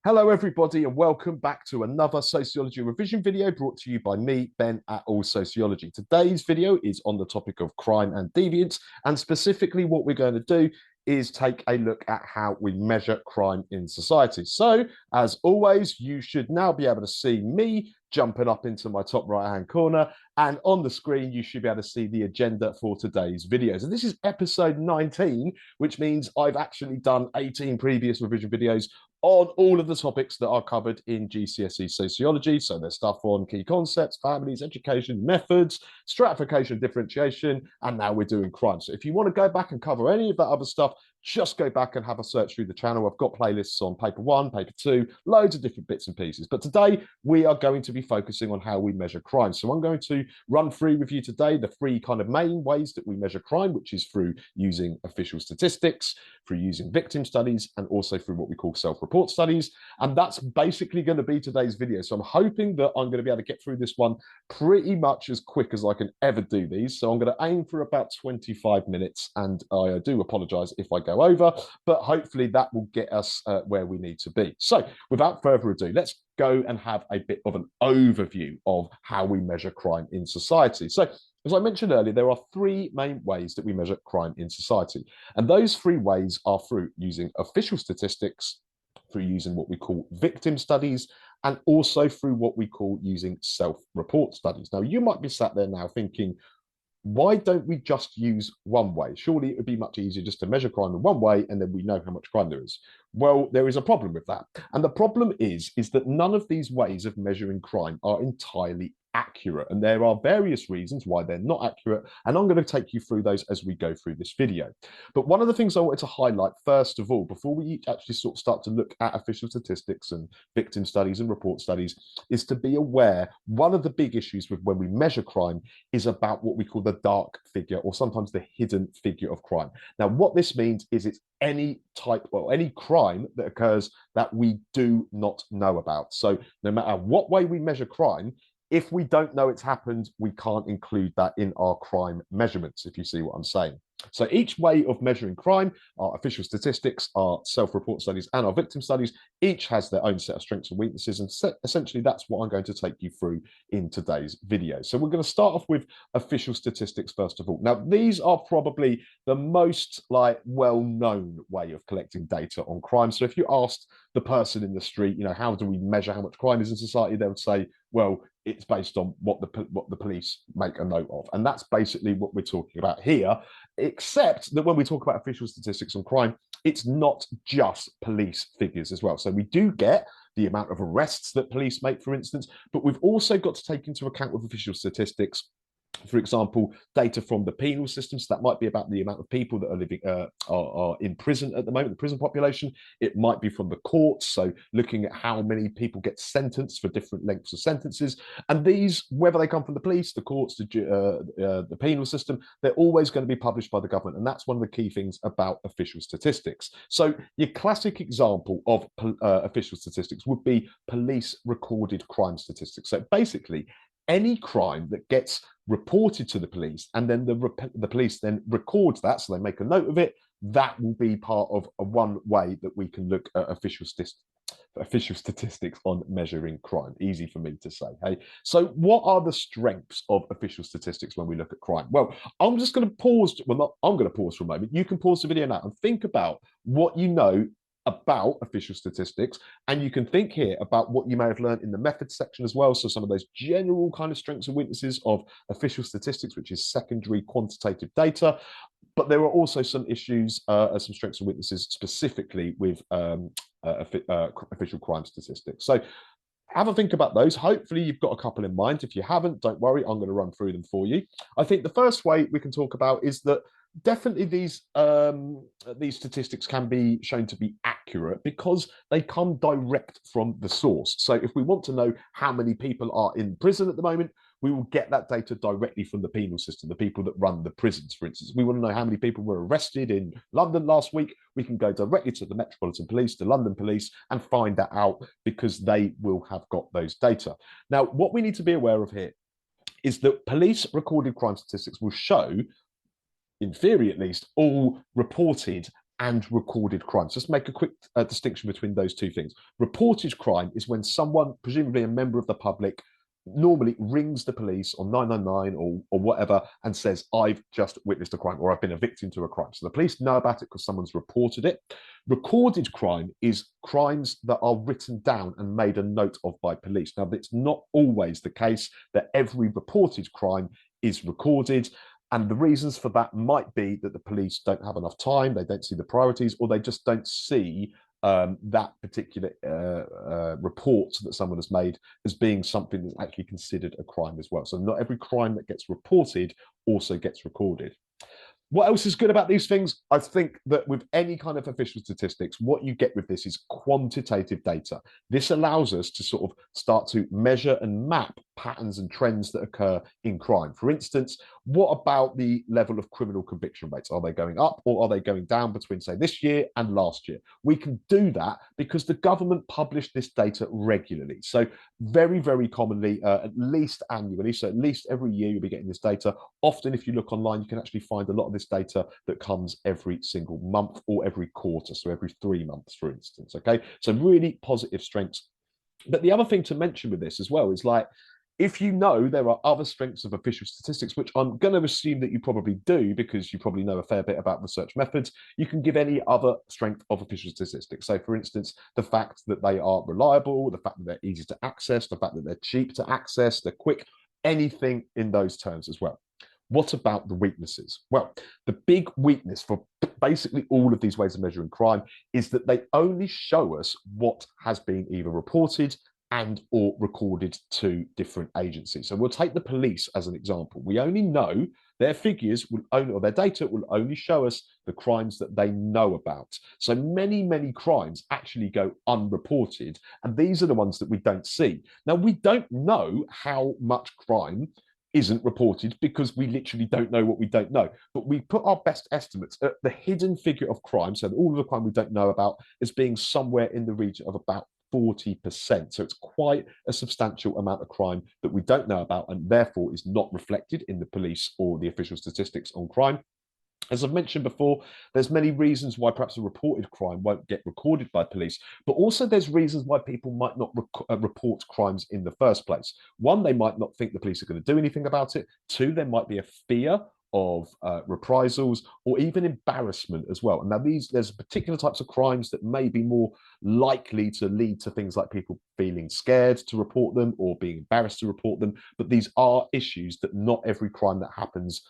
Hello, everybody, and welcome back to another sociology revision video brought to you by me, Ben, at All Sociology. Today's video is on the topic of crime and deviance, and specifically what we're going to do is take a look at how we measure crime in society. So, as always, you should now be able to see me jumping up into my top right-hand corner, and on the screen, you should be able to see the agenda for today's videos. And this is episode 19, which means I've actually done 18 previous revision videos on all of the topics that are covered in GCSE Sociology. So there's stuff on key concepts, families, education, methods, stratification, differentiation, and now we're doing crime. So if you want to go back and cover any of that other stuff, just go back and have a search through the channel. I've got playlists on paper 1, paper 2, loads of different bits and pieces. But today we are going to be focusing on how we measure crime. So I'm going to run through with you today the three kind of main ways that we measure crime, which is through using official statistics, through using victim studies, and also through what we call self-report studies. And that's basically going to be today's video. So I'm hoping that I'm going to be able to get through this one pretty much as quick as I can ever do these. So I'm going to aim for about 25 minutes, and I do apologize if I go over, but hopefully that will get us where we need to be. So without further ado, let's go and have a bit of an overview of how we measure crime in society. So as I mentioned earlier, there are three main ways that we measure crime in society. And those three ways are through using official statistics, through using what we call victim studies, and also through what we call using self-report studies. Now, you might be sat there now thinking, why don't we just use one way? Surely it would be much easier just to measure crime in one way, and then we know how much crime there is. Well, there is a problem with that. And the problem is that none of these ways of measuring crime are entirely accurate. And there are various reasons why they're not accurate. And I'm going to take you through those as we go through this video. But one of the things I wanted to highlight, first of all, before we actually sort of start to look at official statistics and victim studies and report studies, is to be aware one of the big issues with when we measure crime is about what we call the dark figure, or sometimes the hidden figure of crime. Now, what this means is it's any type or any crime that occurs that we do not know about. So no matter what way we measure crime, if we don't know it's happened, we can't include that in our crime measurements, if you see what I'm saying. So each way of measuring crime, our official statistics, our self-report studies, and our victim studies, each has their own set of strengths and weaknesses. And essentially, that's what I'm going to take you through in today's video. So we're going to start off with official statistics, first of all. Now, these are probably the most well-known way of collecting data on crime. So if you asked the person in the street, how do we measure how much crime is in society, they would say, well, it's based on what the police make a note of. And that's basically what we're talking about here, except that when we talk about official statistics on crime, it's not just police figures as well. So we do get the amount of arrests that police make, for instance, but we've also got to take into account with official statistics, for example, data from the penal system. So that might be about the amount of people that are living are in prison at the moment, the prison population. It might be from the courts, so looking at how many people get sentenced for different lengths of sentences. And these, whether they come from the police, the courts, the penal system, they're always going to be published by the government. And that's one of the key things about official statistics. So your classic example of official statistics would be police recorded crime statistics. So basically, any crime that gets reported to the police and then the police then records that, so they make a note of it, that will be part of one way that we can look at official statistics on measuring crime. Easy for me to say. Hey, so what are the strengths of official statistics when we look at crime? Well, I'm just going to pause. Well, I'm going to pause for a moment. You can pause the video now and think about what you know about official statistics, and you can think here about what you may have learned in the methods section as well. So some of those general kind of strengths and weaknesses of official statistics, which is secondary quantitative data. But there are also some issues, some strengths and weaknesses specifically with official crime statistics. So have a think about those. Hopefully you've got a couple in mind. If you haven't, don't worry, I'm going to run through them for you. I think the first way we can talk about is that definitely these statistics can be shown to be accurate because they come direct from the source. So if we want to know how many people are in prison at the moment, we will get that data directly from the penal system, the people that run the prisons, for instance. We want to know how many people were arrested in London last week. We can go directly to the Metropolitan Police, to London Police, and find that out because they will have got those data. Now, what we need to be aware of here is that police recorded crime statistics will show, in theory at least, all reported and recorded crimes. Just make a quick distinction between those two things. Reported crime is when someone, presumably a member of the public, normally rings the police on 999 or whatever and says, I've just witnessed a crime or I've been a victim to a crime. So the police know about it because someone's reported it. Recorded crime is crimes that are written down and made a note of by police. Now, it's not always the case that every reported crime is recorded. And the reasons for that might be that the police don't have enough time, they don't see the priorities, or they just don't see that particular report that someone has made as being something that's actually considered a crime as well. So not every crime that gets reported also gets recorded. What else is good about these things? I think that with any kind of official statistics, what you get with this is quantitative data. This allows us to sort of start to measure and map patterns and trends that occur in crime. For instance, what about the level of criminal conviction rates? Are they going up or are they going down between, say, this year and last year? We can do that because the government publish this data regularly. So very, very commonly, at least annually, so at least every year you'll be getting this data. Often, if you look online, you can actually find a lot of this data that comes every single month or every quarter, so every 3 months, for instance. Okay, so really positive strengths. But the other thing to mention with this as well is, like, if you know there are other strengths of official statistics, which I'm going to assume that you probably do because you probably know a fair bit about research methods, you can give any other strength of official statistics. So, for instance, the fact that they are reliable, the fact that they're easy to access, the fact that they're cheap to access, they're quick, anything in those terms as well. What about the weaknesses? Well, the big weakness for basically all of these ways of measuring crime is that they only show us what has been either reported and or recorded to different agencies. So we'll take the police as an example. We only know their figures will only, or their data will only show us the crimes that they know about. So many, many crimes actually go unreported, and these are the ones that we don't see. Now, we don't know how much crime isn't reported because we literally don't know what we don't know. But we put our best estimates at the hidden figure of crime, so all of the crime we don't know about, as being somewhere in the region of about 40%. So it's quite a substantial amount of crime that we don't know about and therefore is not reflected in the police or the official statistics on crime. As I've mentioned before, there's many reasons why perhaps a reported crime won't get recorded by police, but also there's reasons why people might not report crimes in the first place. One, they might not think the police are going to do anything about it. Two, there might be a fear of reprisals or even embarrassment as well. And now there's particular types of crimes that may be more likely to lead to things like people feeling scared to report them or being embarrassed to report them. But these are issues that not every crime that happens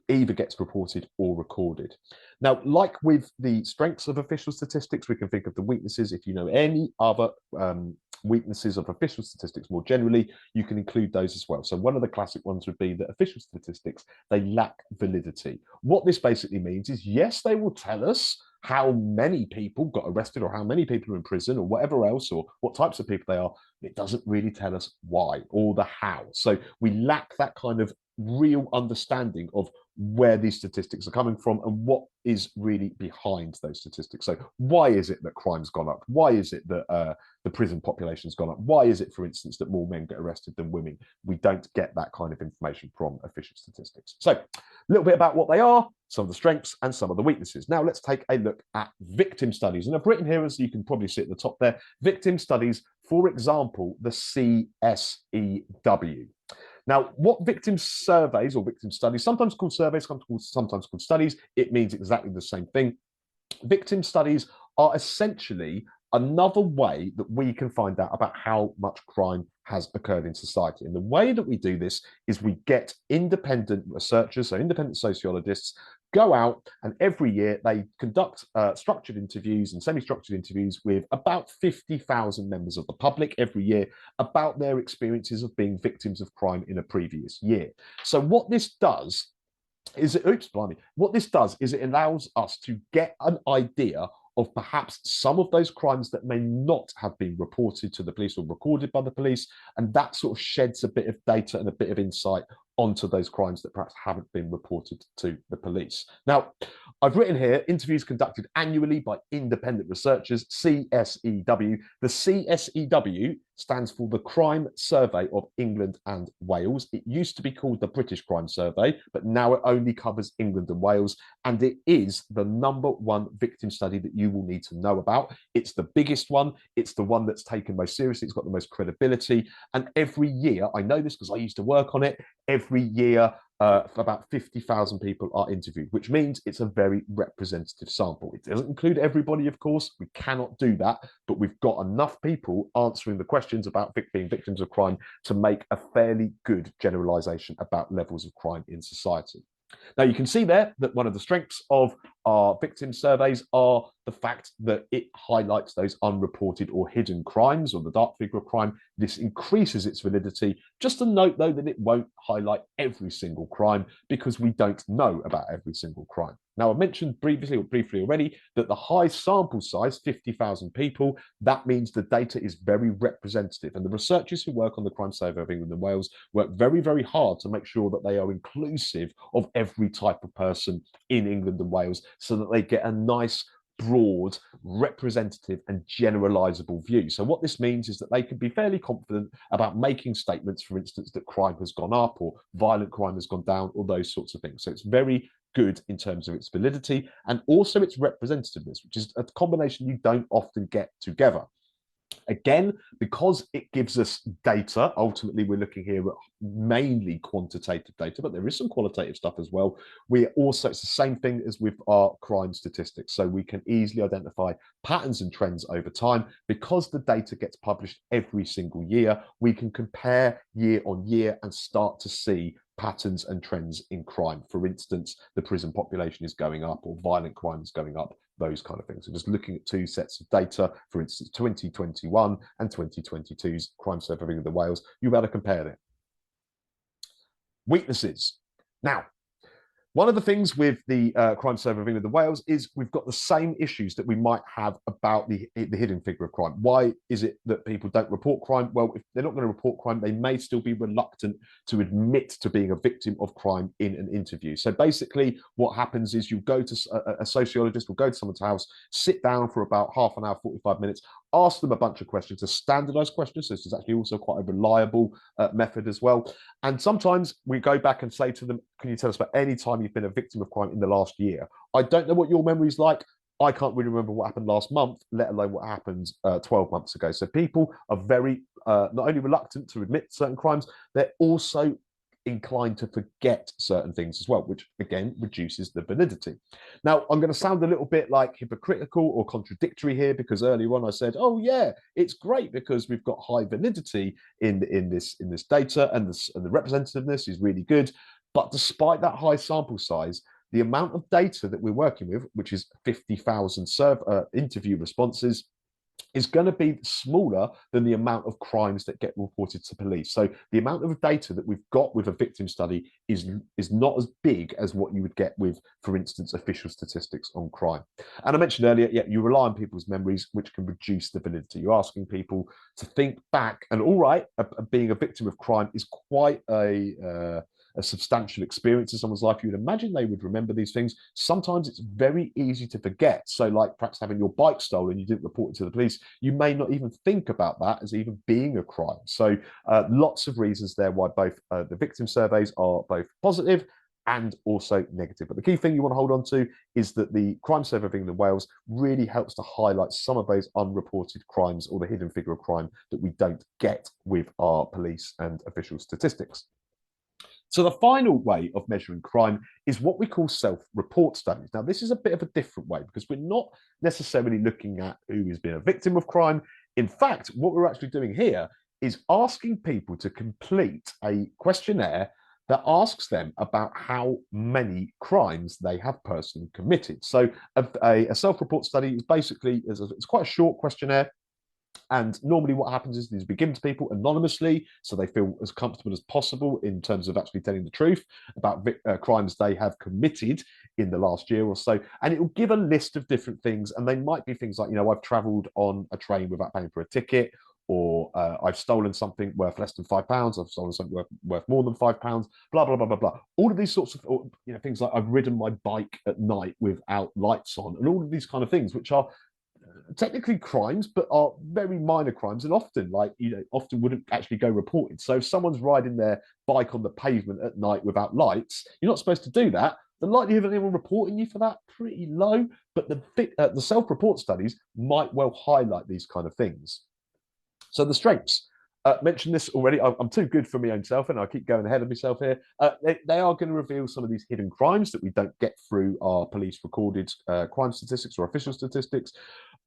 either gets reported or recorded. Now, like with the strengths of official statistics, we can think of the weaknesses. If you know any other weaknesses of official statistics more generally, you can include those as well. So one of the classic ones would be that official statistics, they lack validity. What this basically means is, yes, they will tell us how many people got arrested or how many people are in prison or whatever else, or what types of people they are. It doesn't really tell us why or the how. So we lack that kind of real understanding of where these statistics are coming from and what is really behind those statistics. So why is it that crime's gone up? Why is it that the prison population's gone up? Why is it, for instance, that more men get arrested than women? We don't get that kind of information from official statistics. So a little bit about what they are, some of the strengths and some of the weaknesses. Now let's take a look at victim studies. And I've written here, as you can probably see at the top there, victim studies, for example, the CSEW. Now, what victim surveys or victim studies, sometimes called surveys, sometimes called studies, it means exactly the same thing. Victim studies are essentially another way that we can find out about how much crime has occurred in society. And the way that we do this is we get independent researchers, so independent sociologists, go out and every year they conduct structured interviews and semi-structured interviews with about 50,000 members of the public every year about their experiences of being victims of crime in a previous year. So what this does is it allows us to get an idea of perhaps some of those crimes that may not have been reported to the police or recorded by the police, and that sort of sheds a bit of data and a bit of insight onto those crimes that perhaps haven't been reported to the police. Now, I've written here, interviews conducted annually by independent researchers, CSEW. The CSEW stands for the Crime Survey of England and Wales. It used to be called the British Crime Survey, but now it only covers England and Wales, and it is the #1 victim study that you will need to know about. It's the biggest one. It's the one that's taken most seriously. It's got the most credibility. And every year, I know this because I used to work on it, every year about 50,000 people are interviewed, which means it's a very representative sample. It doesn't include everybody, of course. We cannot do that, but we've got enough people answering the questions about being victims of crime to make a fairly good generalization about levels of crime in society. Now, you can see there that one of the strengths of our victim surveys are the fact that it highlights those unreported or hidden crimes, or the dark figure of crime. This increases its validity. Just a note, though, that it won't highlight every single crime because we don't know about every single crime. Now, I mentioned briefly already that the high sample size, 50,000 people, that means the data is very representative. And the researchers who work on the Crime Survey of England and Wales work very, very hard to make sure that they are inclusive of every type of person in England and Wales so that they get a nice, broad, representative and generalizable view. So what this means is that they can be fairly confident about making statements, for instance, that crime has gone up or violent crime has gone down, or those sorts of things. So it's very good in terms of its validity and also its representativeness, which is a combination you don't often get together. Again, because it gives us data, ultimately we're looking here at mainly quantitative data, but there is some qualitative stuff as well. It's the same thing as with our crime statistics. So we can easily identify patterns and trends over time. Because the data gets published every single year, we can compare year on year and start to see patterns and trends in crime. For instance, the prison population is going up or violent crime is going up, those kind of things. So just looking at two sets of data, for instance, 2021 and 2022's Crime Survey of England and Wales, you'll be able to compare them. Weaknesses. Now, one of the things with the Crime Survey of England and Wales is we've got the same issues that we might have about the hidden figure of crime. Why is it that people don't report crime? Well, if they're not going to report crime, they may still be reluctant to admit to being a victim of crime in an interview. So basically what happens is you go to a sociologist will go to someone's house, sit down for about half an hour, 45 minutes, ask them a bunch of questions, a standardized questions. So this is actually also quite a reliable method as well. And sometimes we go back and say to them, can you tell us about any time you've been a victim of crime in the last year? I don't know what your memory is like. I can't really remember what happened last month, let alone what happened 12 months ago. So people are very, not only reluctant to admit certain crimes, they're also inclined to forget certain things as well, which again reduces the validity. Now, I'm going to sound a little bit like hypocritical or contradictory here because earlier on I said, oh yeah, it's great because we've got high validity in this data and the representativeness is really good. But despite that high sample size, the amount of data that we're working with, which is 50,000 interview responses, is going to be smaller than the amount of crimes that get reported to police. So the amount of data that we've got with a victim study is not as big as what you would get with, for instance, official statistics on crime. And I mentioned earlier, yeah, you rely on people's memories, which can reduce the validity. You're asking people to think back, and all right, being a victim of crime is quite a substantial experience in someone's life. You'd imagine they would remember these things. Sometimes it's very easy to forget. So like perhaps having your bike stolen, you didn't report it to the police, you may not even think about that as even being a crime. So lots of reasons there why both the victim surveys are both positive and also negative. But the key thing you want to hold on to is that the Crime Survey of England and Wales really helps to highlight some of those unreported crimes or the hidden figure of crime that we don't get with our police and official statistics. So the final way of measuring crime is what we call self-report studies. Now, this is a bit of a different way because we're not necessarily looking at who has been a victim of crime. In fact, what we're actually doing here is asking people to complete a questionnaire that asks them about how many crimes they have personally committed. So a self-report study is basically, it's quite a short questionnaire. And normally what happens is these are given to people anonymously, so they feel as comfortable as possible in terms of actually telling the truth about crimes they have committed in the last year or so. And it will give a list of different things. And they might be things like, you know, I've traveled on a train without paying for a ticket, or I've stolen something worth less than £5, I've stolen something worth more than £5, blah, blah, blah, blah, blah. All of these sorts of, you know, things like I've ridden my bike at night without lights on, and all of these kind of things, which are technically crimes, but are very minor crimes, and often, often wouldn't actually go reported. So if someone's riding their bike on the pavement at night without lights, you're not supposed to do that. The likelihood of anyone reporting you for that pretty low, but the self-report studies might well highlight these kind of things. So the strengths. Mentioned this already. I'm too good for my own self, and I keep going ahead of myself here. They are going to reveal some of these hidden crimes that we don't get through our police recorded crime statistics or official statistics.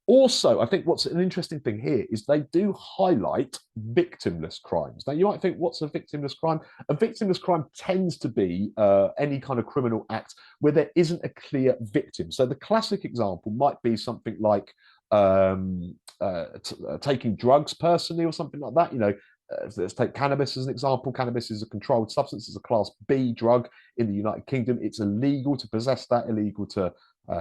Also, I think what's an interesting thing here is they do highlight victimless crimes. Now, you might think, what's a victimless crime? A victimless crime tends to be any kind of criminal act where there isn't a clear victim. So the classic example might be something like taking drugs personally or something like that. Let's take cannabis as an example. Cannabis is a controlled substance. It's a class B drug in the United Kingdom. It's illegal to possess that, illegal to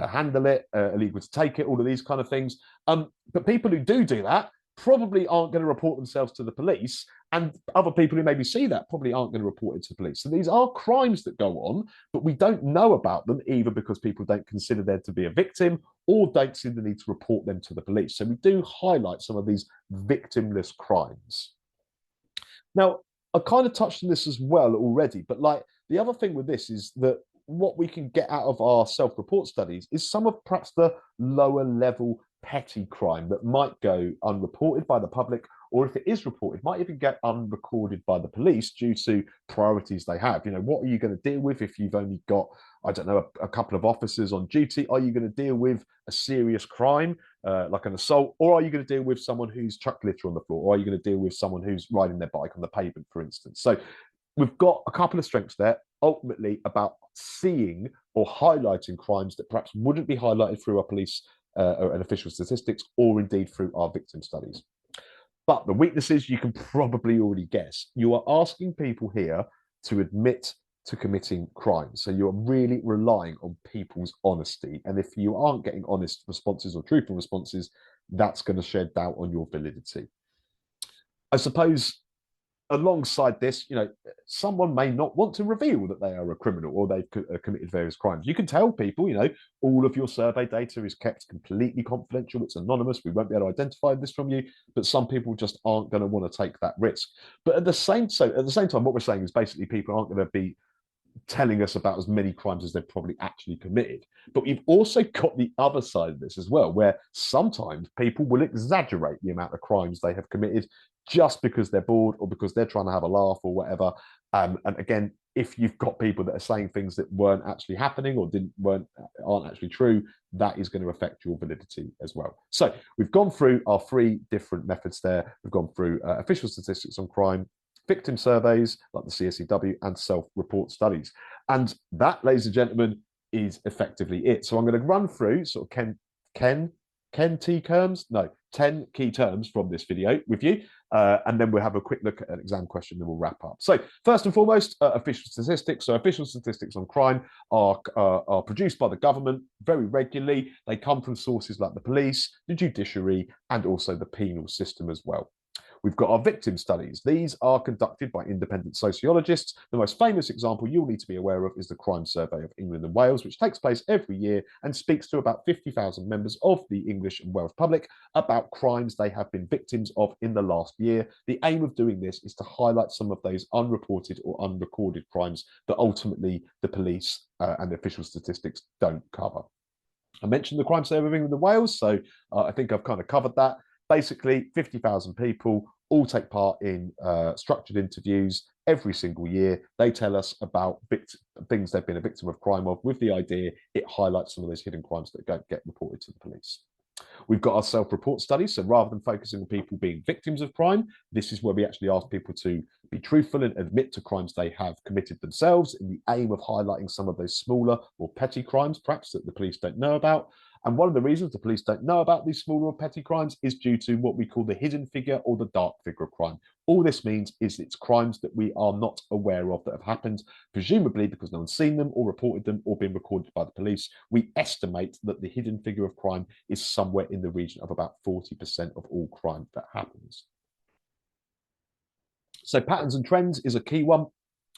handle it, illegal to take it, all of these kind of things. But people who do that probably aren't going to report themselves to the police, and other people who maybe see that probably aren't going to report it to the police. So these are crimes that go on, but we don't know about them either because people don't consider there to be a victim or don't see the need to report them to the police. So we do highlight some of these victimless crimes. Now, I kind of touched on this as well already, but the other thing with this is that what we can get out of our self-report studies is some of perhaps the lower level petty crime that might go unreported by the public, or if it is reported, might even get unrecorded by the police due to priorities they have. What are you going to deal with if you've only got, I don't know, a couple of officers on duty? Are you going to deal with a serious crime like an assault, or are you going to deal with someone who's chucked litter on the floor, or are you going to deal with someone who's riding their bike on the pavement, for instance? So we've got a couple of strengths there, ultimately about seeing or highlighting crimes that perhaps wouldn't be highlighted through our police and official statistics, or indeed through our victim studies. But the weaknesses you can probably already guess. You are asking people here to admit to committing crimes. So you're really relying on people's honesty. And if you aren't getting honest responses or truthful responses, that's going to shed doubt on your validity. I suppose alongside this, someone may not want to reveal that they are a criminal or they've committed various crimes. You can tell people, all of your survey data is kept completely confidential. It's anonymous. We won't be able to identify this from you, but some people just aren't going to want to take that risk. But at the same time, what we're saying is basically people aren't going to be telling us about as many crimes as they've probably actually committed. But we've also got the other side of this as well, where sometimes people will exaggerate the amount of crimes they have committed just because they're bored or because they're trying to have a laugh or whatever. And again, if you've got people that are saying things that weren't actually happening or aren't actually true, that is going to affect your validity as well. So we've gone through our 3 different methods there. We've gone through official statistics on crime, victim surveys like the CSEW, and self-report studies. And that, ladies and gentlemen, is effectively it. So I'm going to run through sort of 10 key terms from this video with you, and then we'll have a quick look at an exam question, and we'll wrap up. So first and foremost, official statistics. So official statistics on crime are produced by the government very regularly. They come from sources like the police, the judiciary, and also the penal system as well. We've got our victim studies. These are conducted by independent sociologists. The most famous example you'll need to be aware of is the Crime Survey of England and Wales, which takes place every year and speaks to about 50,000 members of the English and Welsh public about crimes they have been victims of in the last year. The aim of doing this is to highlight some of those unreported or unrecorded crimes that ultimately the police and the official statistics don't cover. I mentioned the Crime Survey of England and Wales, so I think I've kind of covered that. Basically, 50,000 people all take part in structured interviews every single year. They tell us about things they've been a victim of crime of, with the idea it highlights some of those hidden crimes that don't get reported to the police. We've got our self-report studies. So rather than focusing on people being victims of crime, this is where we actually ask people to be truthful and admit to crimes they have committed themselves, in the aim of highlighting some of those smaller or petty crimes, perhaps, that the police don't know about. And one of the reasons the police don't know about these smaller or petty crimes is due to what we call the hidden figure or the dark figure of crime. All this means is it's crimes that we are not aware of that have happened, presumably because no one's seen them or reported them or been recorded by the police. We estimate that the hidden figure of crime is somewhere in the region of about 40% of all crime that happens. So patterns and trends is a key one.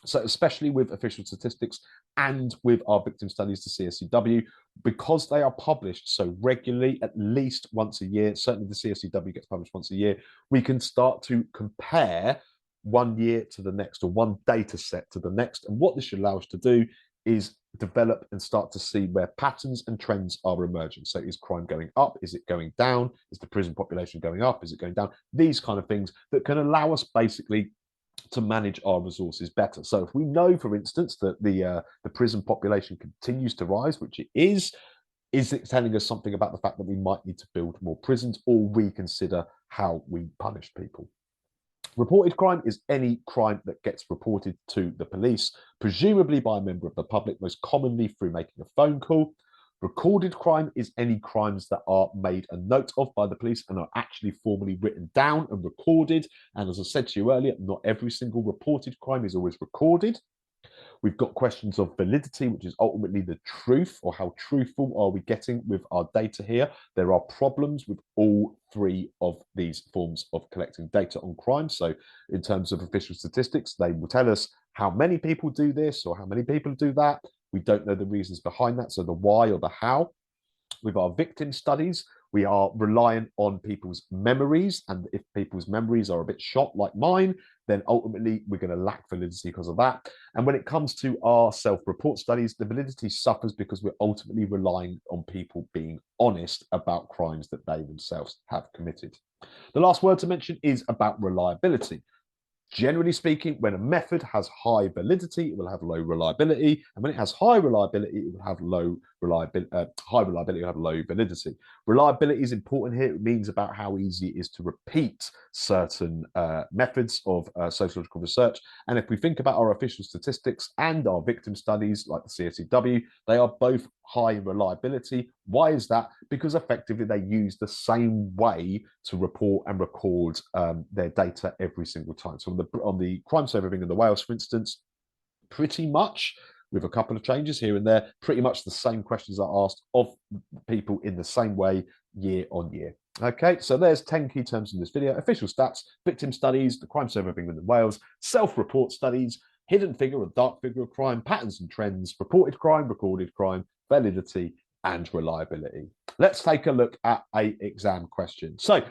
So especially with official statistics and with our victim studies to CSEW, because they are published so regularly, at least once a year, certainly the CSEW gets published once a year, we can start to compare one year to the next or one data set to the next. And what this should allow us to do is develop and start to see where patterns and trends are emerging. So is crime going up? Is it going down? Is the prison population going up? Is it going down? These kind of things that can allow us basically to manage our resources better. So if we know, for instance, that the prison population continues to rise, which it is it telling us something about the fact that we might need to build more prisons or reconsider how we punish people? Reported crime is any crime that gets reported to the police, presumably by a member of the public, most commonly through making a phone call. Recorded crime is any crimes that are made a note of by the police and are actually formally written down and recorded. And as I said to you earlier, not every single reported crime is always recorded. We've got questions of validity, which is ultimately the truth, or how truthful are we getting with our data here. There are problems with all three of these forms of collecting data on crime. So in terms of official statistics, they will tell us how many people do this or how many people do that. We don't know the reasons behind that, so the why or the how. With our victim studies, we are reliant on people's memories. And if people's memories are a bit shot like mine, then ultimately we're going to lack validity because of that. And when it comes to our self-report studies, the validity suffers because we're ultimately relying on people being honest about crimes that they themselves have committed. The last word to mention is about reliability. Generally speaking, when a method has high validity, it will have low reliability, and when it has high reliability, it will have low reliability. High reliability will have low validity. Reliability is important here. It means about how easy it is to repeat certain methods of sociological research. And if we think about our official statistics and our victim studies, like the CSEW, they are both high in reliability. Why is that? Because effectively they use the same way to report and record their data every single time. So on the crime survey of England and Wales, for instance, pretty much, with a couple of changes here and there, pretty much the same questions are asked of people in the same way year on year. Okay, so there's 10 key terms in this video: official stats, victim studies, the crime survey of England and Wales, self-report studies, hidden figure or dark figure of crime, patterns and trends, reported crime, recorded crime, validity, and reliability. Let's take a look at an exam question. So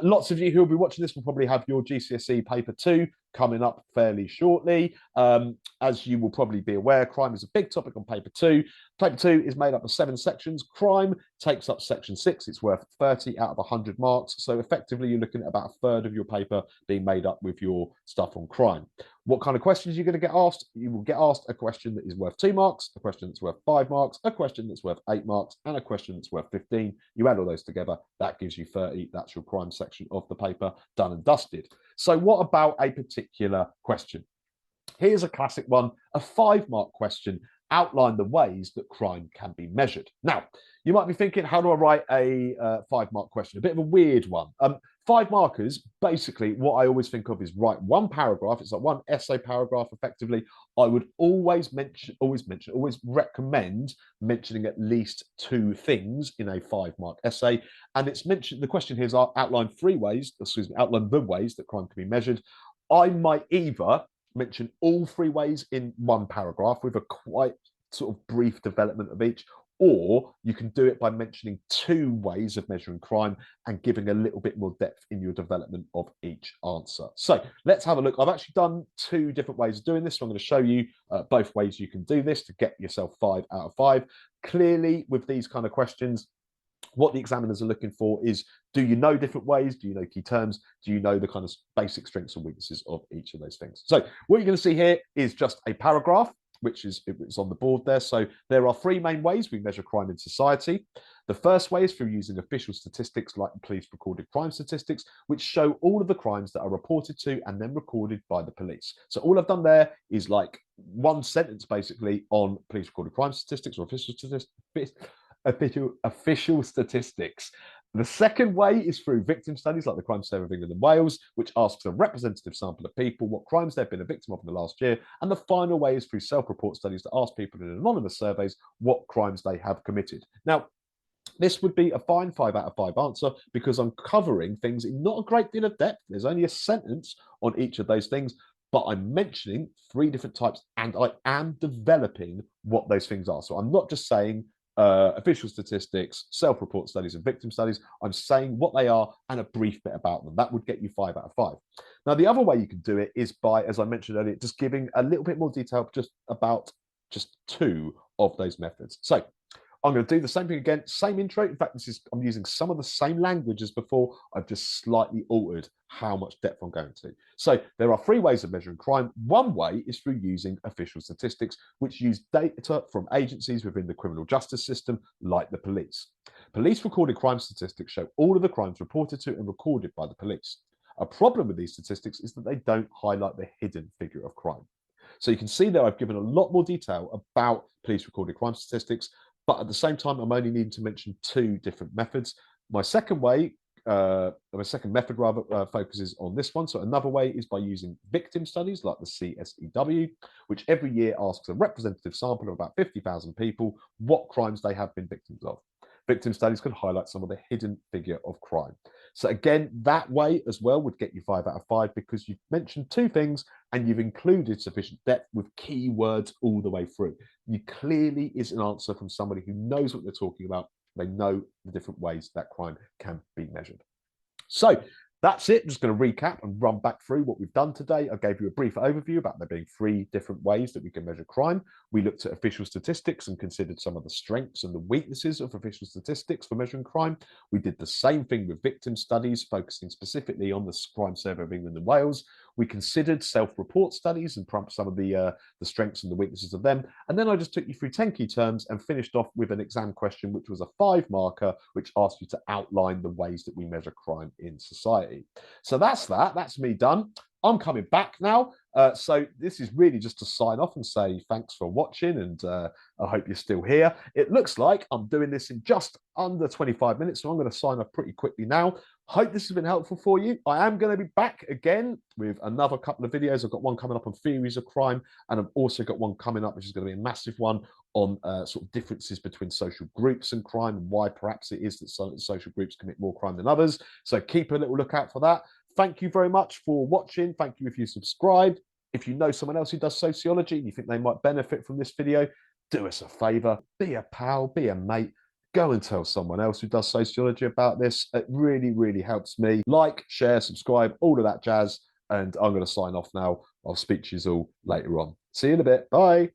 lots of you who will be watching this will probably have your GCSE paper 2 coming up fairly shortly. As you will probably be aware, crime is a big topic on paper 2. Paper 2 is made up of 7 sections. Crime takes up section 6. It's worth 30 out of 100 marks. So effectively, you're looking at about a third of your paper being made up with your stuff on crime. What kind of questions you're going to get asked? You will get asked a question that is worth 2 marks, a question that's worth 5 marks, a question that's worth 8 marks, and a question that's worth 15. You add all those together, that gives you 30. That's your crime section of the paper done and dusted. So what about a particular question? Here's a classic one, a 5-mark question. Outline the ways that crime can be measured. Now, you might be thinking, how do I write a 5-mark question? A bit of a weird one. 5 markers, basically, what I always think of is write one paragraph. It's like one essay paragraph, effectively. I would always recommend mentioning at least 2 things in a 5-mark essay. And it's mentioned, the question here is outline the ways that crime can be measured. I might either mention all 3 ways in one paragraph with a quite sort of brief development of each, or you can do it by mentioning 2 ways of measuring crime and giving a little bit more depth in your development of each answer. So let's have a look. I've actually done 2 different ways of doing this. So I'm going to show you both ways you can do this to get yourself 5 out of 5. Clearly, with these kind of questions, what the examiners are looking for is, do you know different ways? Do you know key terms? Do you know the kind of basic strengths and weaknesses of each of those things? So what you're going to see here is just a paragraph, which is it's on the board there. So there are 3 main ways we measure crime in society. The first way is through using official statistics like police recorded crime statistics, which show all of the crimes that are reported to and then recorded by the police. So all I've done there is like one sentence basically on police recorded crime statistics or official statistics. The second way is through victim studies like the Crime Survey of England and Wales, which asks a representative sample of people what crimes they've been a victim of in the last year. And the final way is through self-report studies that ask people in anonymous surveys what crimes they have committed. Now, this would be a fine 5 out of 5 answer because I'm covering things in not a great deal of depth. There's only a sentence on each of those things, but I'm mentioning 3 different types, and I am developing what those things are. So I'm not just saying official statistics, self-report studies, and victim studies. I'm saying what they are and a brief bit about them. That would get you 5 out of 5. Now, the other way you can do it is by, as I mentioned earlier, just giving a little bit more detail just about just 2 of those methods. So I'm going to do the same thing again, same intro. In fact, I'm using some of the same language as before. I've just slightly altered how much depth I'm going to. So there are 3 ways of measuring crime. One way is through using official statistics, which use data from agencies within the criminal justice system, like the police. Police recorded crime statistics show all of the crimes reported to and recorded by the police. A problem with these statistics is that they don't highlight the hidden figure of crime. So you can see there I've given a lot more detail about police recorded crime statistics, but at the same time, I'm only needing to mention 2 different methods. My second method focuses on this one. So another way is by using victim studies like the CSEW, which every year asks a representative sample of about 50,000 people what crimes they have been victims of. Victim studies can highlight some of the hidden figure of crime. So again, that way as well would get you 5 out of 5 because you've mentioned 2 things and you've included sufficient depth with keywords all the way through. You clearly is an answer from somebody who knows what they're talking about. They know the different ways that crime can be measured. So that's it. I'm just going to recap and run back through what we've done today. I gave you a brief overview about there being 3 different ways that we can measure crime. We looked at official statistics and considered some of the strengths and the weaknesses of official statistics for measuring crime. We did the same thing with victim studies, focusing specifically on the Crime Survey of England and Wales. We considered self-report studies and some of the strengths and the weaknesses of them. And then I just took you through 10 key terms and finished off with an exam question, which was a 5-marker, which asked you to outline the ways that we measure crime in society. So that's that. That's me done. I'm coming back now. So this is really just to sign off and say thanks for watching, and I hope you're still here. It looks like I'm doing this in just under 25 minutes, so I'm going to sign off pretty quickly now. Hope this has been helpful for you. I am going to be back again with another couple of videos. I've got one coming up on theories of crime, and I've also got one coming up, which is going to be a massive one on sort of differences between social groups and crime, and why perhaps it is that some social groups commit more crime than others. So keep a little lookout for that. Thank you very much for watching. Thank you if you subscribed. If you know someone else who does sociology and you think they might benefit from this video, do us a favor, be a pal, be a mate, go and tell someone else who does sociology about this. It really, really helps me. Like, share, subscribe, all of that jazz. And I'm going to sign off now. I'll speak to you all later on. See you in a bit. Bye.